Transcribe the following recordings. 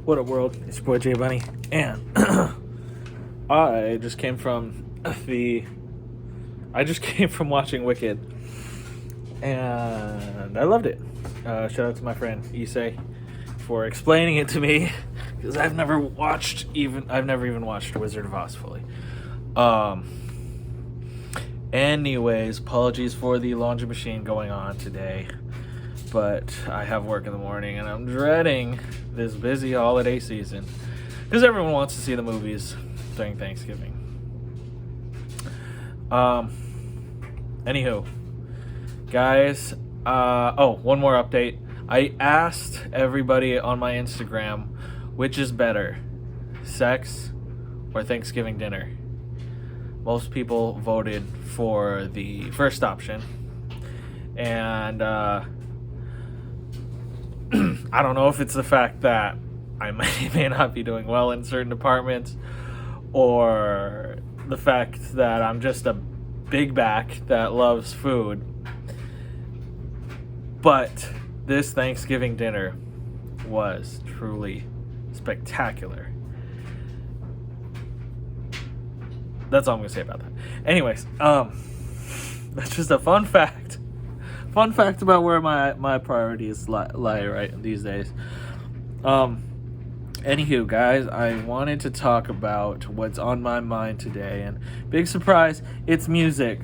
What up, world? It's your boy J Bunny, and I just came from watching Wicked, and I loved it. Shout out to my friend Issei for explaining it to me, because I've never even watched Wizard of Oz fully. Anyways, apologies for the laundry machine going on today, but I have work in the morning and I'm dreading this busy holiday season because everyone wants to see the movies during Thanksgiving. Anywho, guys, one more update. I asked everybody on my Instagram, which is better, sex or Thanksgiving dinner? Most people voted for the first option, and I don't know if it's the fact that I may not be doing well in certain departments, or the fact that I'm just a big back that loves food, but this Thanksgiving dinner was truly spectacular. That's all I'm going to say about that. Anyways, that's just a fun fact. Fun fact about where my priorities lie right these days. Anywho, guys, I wanted to talk about what's on my mind today, and big surprise, it's music.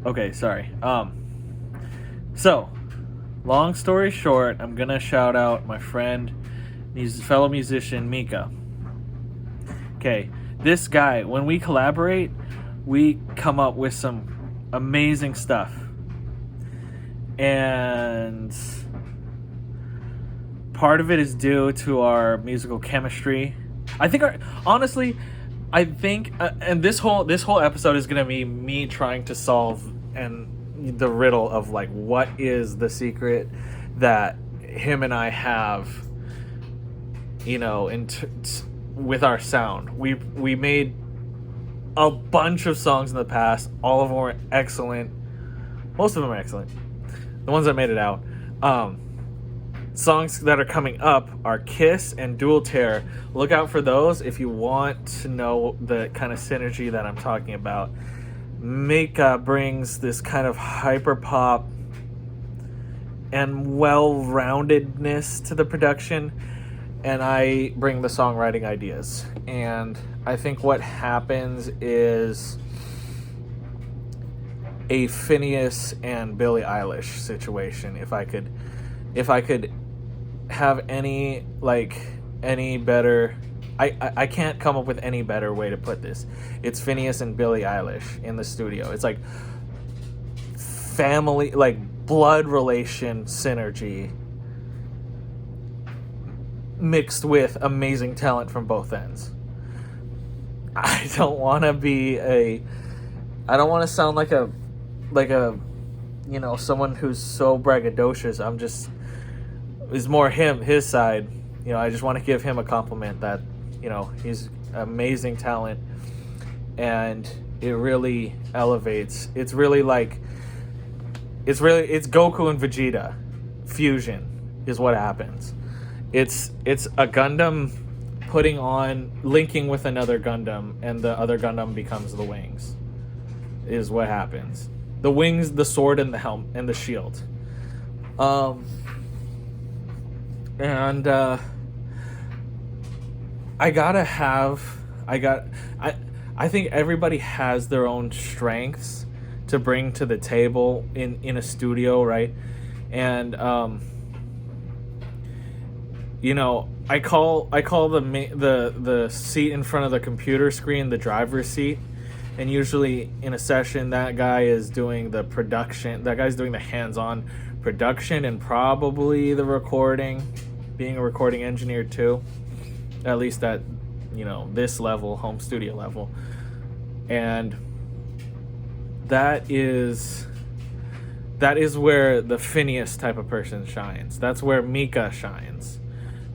Okay, sorry. So, long story short, I'm gonna shout out my friend, fellow musician Mika. Okay, this guy, when we collaborate, we come up with some amazing stuff. And part of it is due to our musical chemistry. I think and this whole episode is going to be me trying to solve the riddle of like what is the secret that him and I have, with our sound. We made a bunch of songs in the past. All of them were excellent. Most of them are excellent. The ones that made it out. Songs that are coming up are Kiss and Dual Terror. Look out for those if you want to know the kind of synergy that I'm talking about. Mika brings this kind of hyper pop and well-roundedness to the production, and I bring the songwriting ideas. And I think what happens is a Finneas and Billie Eilish situation. If I could have any better, I can't come up with any better way to put this. It's Finneas and Billie Eilish in the studio. It's like family, like blood relation synergy mixed with amazing talent from both ends. I don't want to sound like a someone who's so braggadocious. Is more his side. I just want to give him a compliment that, he's amazing talent, and it really elevates. It's Goku and Vegeta fusion is what happens. It's a Gundam linking with another Gundam, and the other Gundam becomes the wings, is what happens. The wings, the sword, and the helm, and the shield. I think everybody has their own strengths to bring to the table in a studio, right? And I call the seat in front of the computer screen the driver's seat. And usually in a session, that guy is doing the production. That guy's doing the hands-on production and probably the recording, being a recording engineer too, at least at this level, home studio level. And that is where the Finneas type of person shines. That's where Mika shines,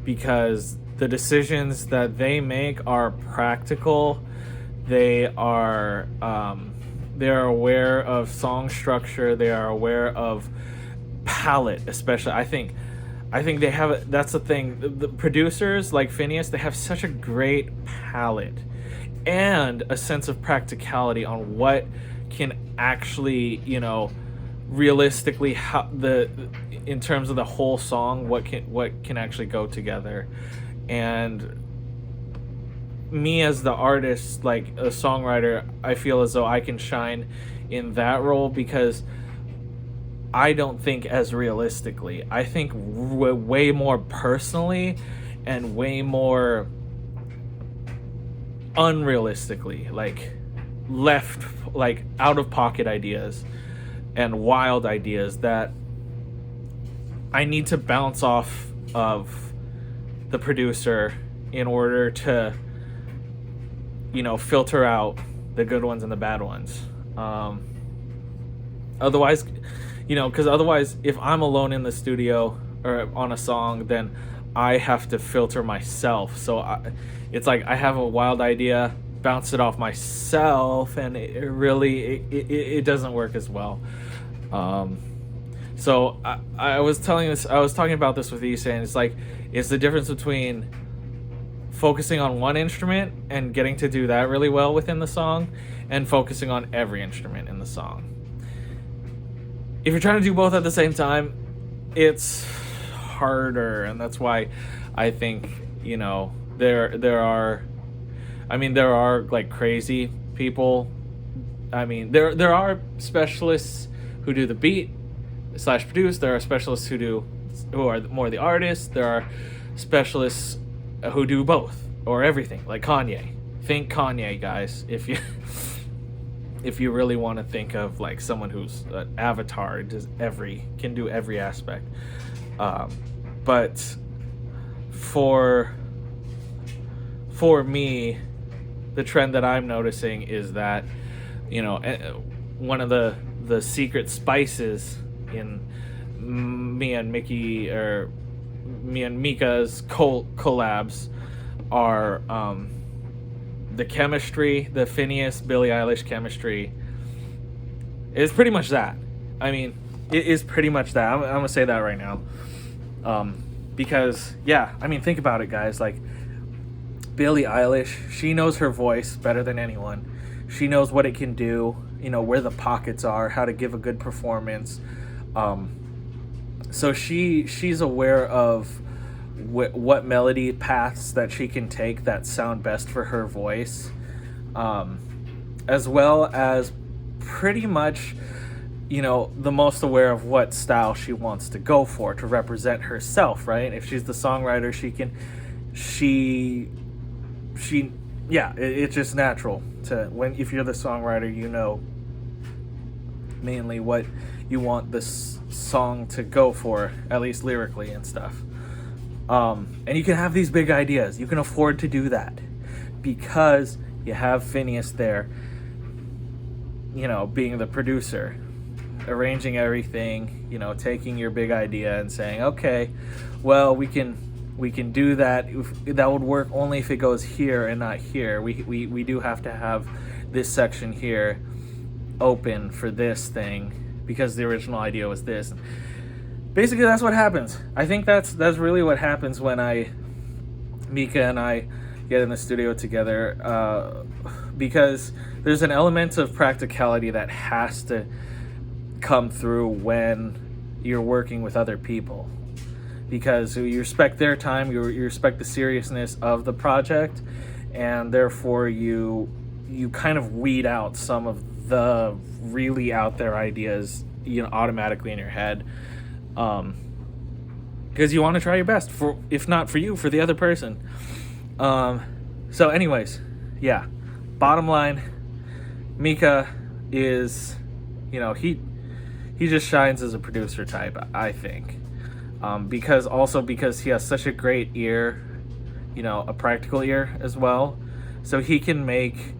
because the decisions that they make are practical. They are aware of song structure. They are aware of palette, especially. I think they have that's the thing. The producers like Finneas, they have such a great palette and a sense of practicality on what can actually, realistically, how the in terms of the whole song, what can actually go together. And me as the artist, like a songwriter, I feel as though I can shine in that role because I don't think as realistically. I think way more personally and way more unrealistically, like out of pocket ideas and wild ideas that I need to bounce off of the producer in order to, filter out the good ones and the bad ones. Otherwise, because otherwise, if I'm alone in the studio or on a song, then I have to filter myself. So it's like I have a wild idea, bounce it off myself, and it doesn't work as well. So I was talking about this with Issa, and it's the difference between focusing on one instrument and getting to do that really well within the song, and focusing on every instrument in the song. If you're trying to do both at the same time, it's harder, and that's why I think there are like crazy people. I mean, there are specialists who do the beat / produce. There are specialists who are more the artists. There are specialists who do both or everything, like Kanye. Think Kanye, guys, if you really want to think of like someone who's an avatar, can do every aspect. But for me, the trend that I'm noticing is that one of the secret spices in me and Mika's collabs are the chemistry, the Finneas Billie Eilish chemistry is pretty much that. I mean, it is pretty much that. I'm gonna say that right now, because think about it, guys. Like Billie Eilish, she knows her voice better than anyone. She knows what it can do, where the pockets are, how to give a good performance. So she's aware of what melody paths that she can take that sound best for her voice, as well as pretty much, the most aware of what style she wants to go for to represent herself, right? If she's the songwriter, it's just natural if you're the songwriter, mainly what you want this song to go for, at least lyrically and stuff. And you can have these big ideas. You can afford to do that because you have Finneas there, being the producer, arranging everything, taking your big idea and saying, okay, well, we can do that. That would work only if it goes here and not here. We do have to have this section here open for this thing because the original idea was this. Basically, that's what happens. I think that's really what happens when Mika and I get in the studio together, because there's an element of practicality that has to come through when you're working with other people, because you respect their time, you respect the seriousness of the project, and therefore you kind of weed out some of the really out there ideas, automatically in your head, because you want to try your best, for if not for you, for the other person. So anyways, bottom line, Mika is, he just shines as a producer type, I think. Because he has such a great ear, a practical ear as well. So he can make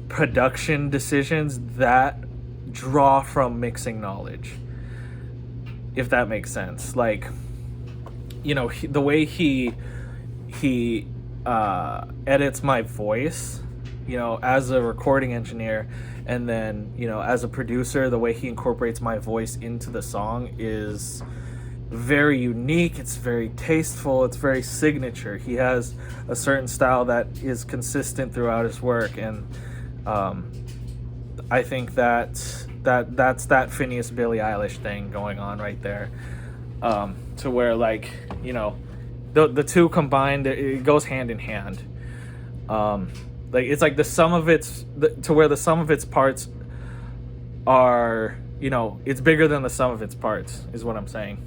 production decisions that draw from mixing knowledge, if that makes sense. Like, the way he edits my voice as a recording engineer, and then, as a producer, the way he incorporates my voice into the song is very unique. It's very tasteful. It's very signature. He has a certain style that is consistent throughout his work, and I think that's that Finneas Billie Eilish thing going on right there, to where, like, the two combined, it goes hand in hand. Like, it's like the sum of its to where the sum of its parts are, it's bigger than the sum of its parts, is what I'm saying.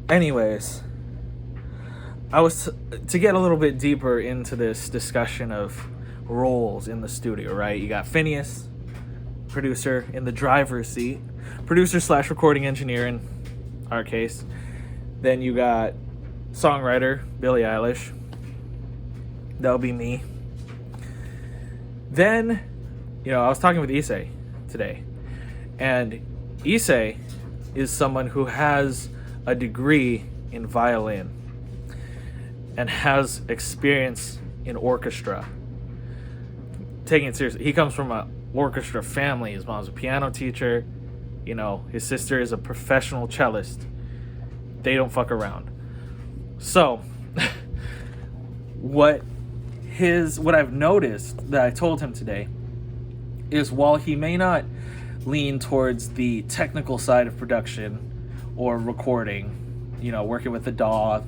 Anyways, I was to get a little bit deeper into this discussion of roles in the studio, right? You got Finneas, producer, in the driver's seat, producer / recording engineer in our case. Then you got songwriter, Billie Eilish. That'll be me. Then, I was talking with Issei today, and Issei is someone who has a degree in violin and has experience in orchestra. Taking it seriously, he comes from an orchestra family. His mom's a piano teacher. His sister is a professional cellist. They don't fuck around. So, what I've noticed that I told him today is, while he may not lean towards the technical side of production or recording, working with the DAW,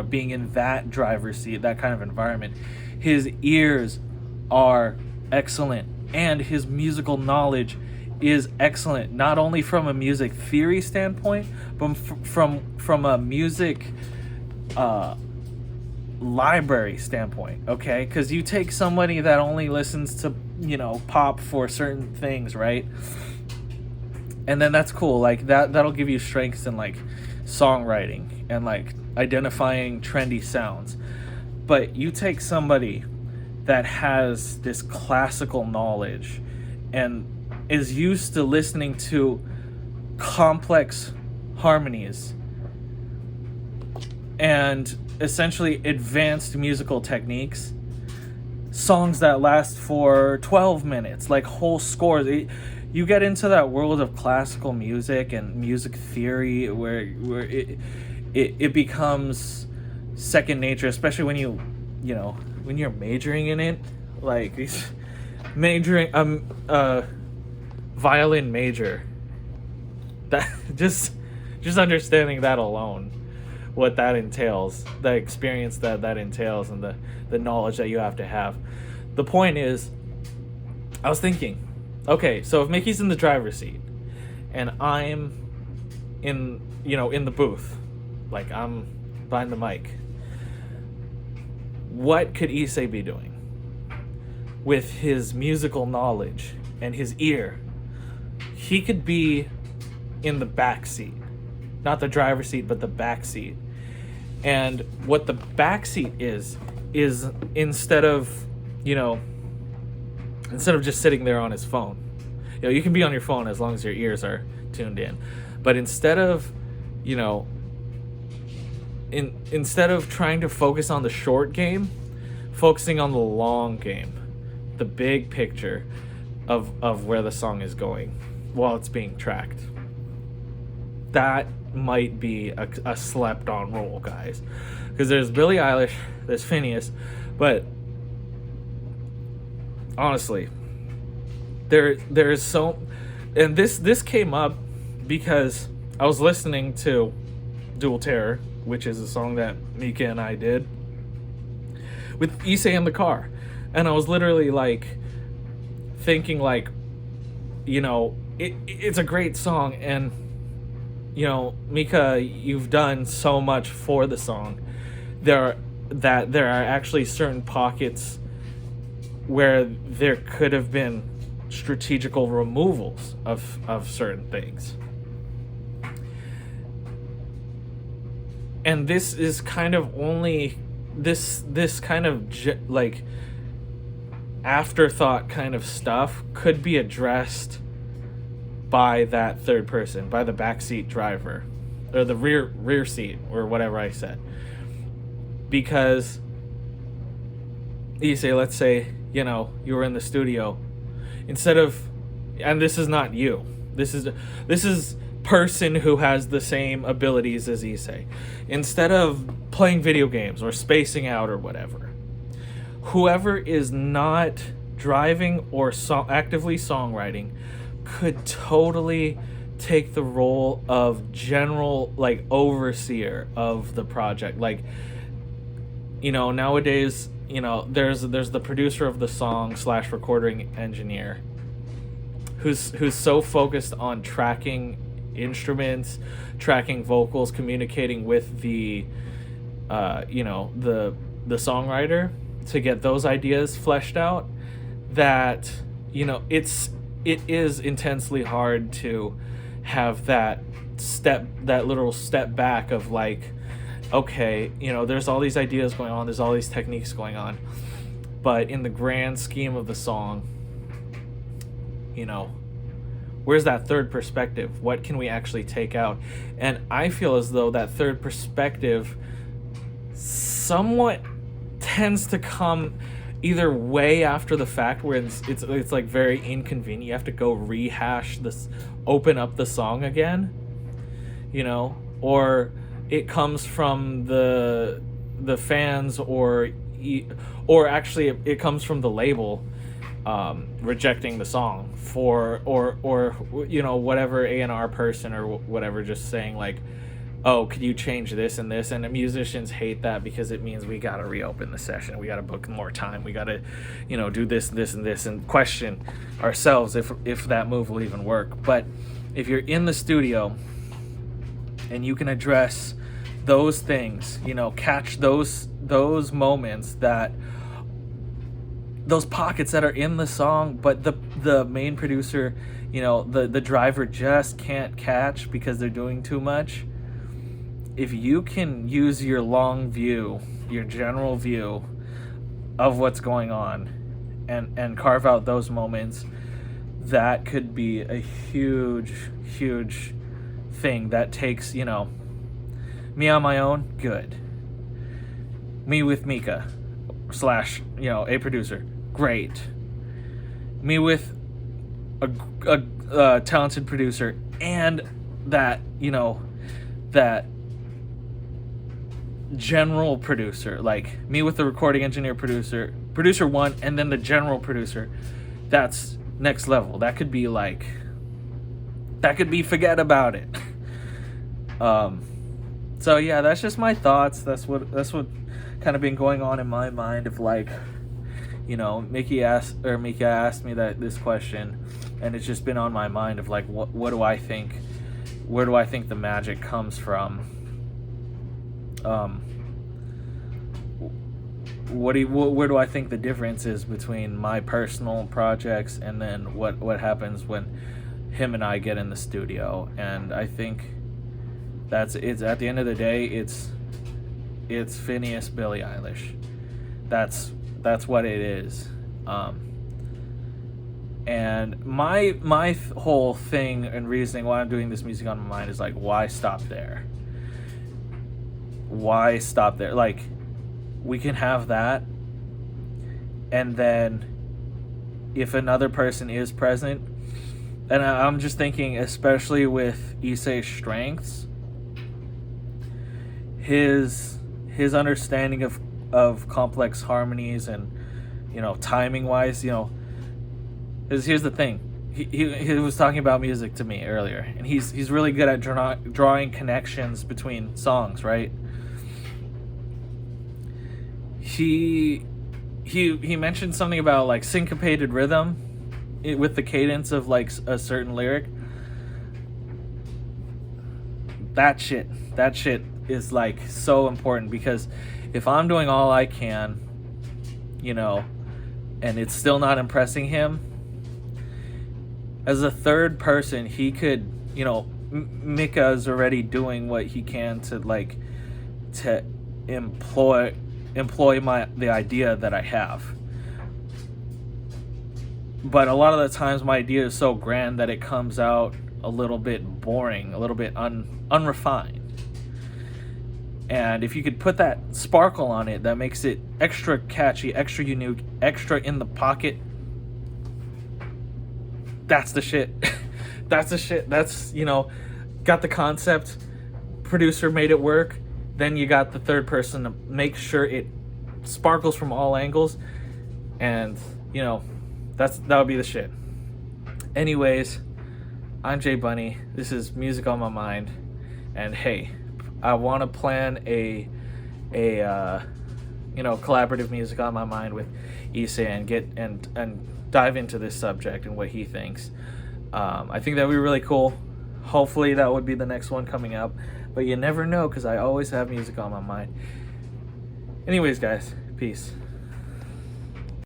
being in that driver's seat, that kind of environment, his ears are excellent, and his musical knowledge is excellent, not only from a music theory standpoint, but from a music library standpoint. Okay, because you take somebody that only listens to pop for certain things, right? And then that's cool. Like, that'll give you strengths in, like, songwriting and, like, identifying trendy sounds. But you take somebody that has this classical knowledge and is used to listening to complex harmonies and essentially advanced musical techniques, songs that last for 12 minutes, like whole scores. You get into that world of classical music and music theory where it becomes second nature, especially when when you're majoring in it, like majoring violin major. That just understanding that alone, what that entails, the experience that entails, and the knowledge that you have to have. The point is, I was thinking, okay, so if Mickey's in the driver's seat and I'm in the booth, like I'm behind the mic, what could Issei be doing with his musical knowledge and his ear? He could be in the back seat, not the driver's seat, but the back seat. And what the back seat is instead of just sitting there on his phone, you can be on your phone as long as your ears are tuned in, but instead of trying to focus on the short game, focusing on the long game, the big picture of where the song is going while it's being tracked. That might be a slept on role, guys, because there's Billie Eilish, there's Finneas, but honestly, there's so, and this came up because I was listening to Dual Terror, which is a song that Mika and I did with Issei in the car, and I was literally like thinking, like, it's a great song, and Mika, you've done so much for the song. There are actually certain pockets where there could have been strategical removals of certain things. And this is kind of only this kind of like afterthought kind of stuff could be addressed by that third person, by the backseat driver, or the rear seat, or whatever I said. Because you say, let's say, you know, you were in the studio, instead of, and this is not you, this is person who has the same abilities as Issei. Instead of playing video games or spacing out or whatever, whoever is not driving or actively songwriting could totally take the role of general, like, overseer of the project. Like, you know, nowadays, you know, there's the producer of the song / recording engineer who's so focused on tracking instruments, tracking vocals, communicating with the you know, the songwriter to get those ideas fleshed out, that, you know, it is intensely hard to have that literal step back of, like, okay, you know, there's all these ideas going on, there's all these techniques going on, but in the grand scheme of the song, you know, where's that third perspective? What can we actually take out? And I feel as though that third perspective somewhat tends to come either way after the fact, where it's like very inconvenient. You have to go rehash this, open up the song again, you know, or it comes from the fans, or actually it comes from the label rejecting the song for, or you know, whatever A&R person or whatever just saying, like, oh, could you change this and this? And the musicians hate that because it means we gotta reopen the session, we gotta book more time, we gotta, you know, do this, this, and this, and question ourselves if that move will even work. But if you're in the studio and you can address those things, you know, catch those moments, that those pockets that are in the song, but the main producer, you know, the driver just can't catch because they're doing too much. If you can use your long view, your general view of what's going on, and carve out those moments, that could be a huge thing that takes, you know, me on my own, good. Me with Mika / you know, a producer, great. Me with a talented producer, and that, you know, that general producer, like me with the recording engineer, producer 1, and then the general producer, that's next level. That could be like, forget about it. So yeah, that's just my thoughts. That's what kind of been going on in my mind, of, like, you know, Mika asked me this question, and it's just been on my mind of, like, what do I think, where do I think the magic comes from? Where do I think the difference is between my personal projects and then what happens when him and I get in the studio? And I think it's at the end of the day, it's Finneas, Billie, Eilish. That's what it is. And my whole thing and reasoning why I'm doing this music on my mind is, like, why stop there? Why stop there? Like, we can have that, and then if another person is present, and I'm just thinking, especially with Issei's strengths, his understanding of complex harmonies, and, you know, timing wise, you know, here's the thing. He was talking about music to me earlier, and he's really good at drawing connections between songs, right? He mentioned something about, like, syncopated rhythm with the cadence of, like, a certain lyric. That shit is, like, so important, because if I'm doing all I can, you know, and it's still not impressing him, as a third person, he could, you know, Mika's already doing what he can to, like, to employ the idea that I have. But a lot of the times my idea is so grand that it comes out a little bit boring, a little bit unrefined. And if you could put that sparkle on it, that makes it extra catchy, extra unique, extra in the pocket. That's the shit. That's the shit. That's, you know, got the concept, producer made it work, then you got the third person to make sure it sparkles from all angles, and, you know, that would be the shit. Anyways, I'm Jay Bunny. This is Music on My Mind, and hey, I want to plan a you know, collaborative Music on My Mind with Issa and get and dive into this subject and what he thinks. I think that would be really cool. Hopefully that would be the next one coming up, but you never know, because I always have music on my mind. Anyways, guys, peace.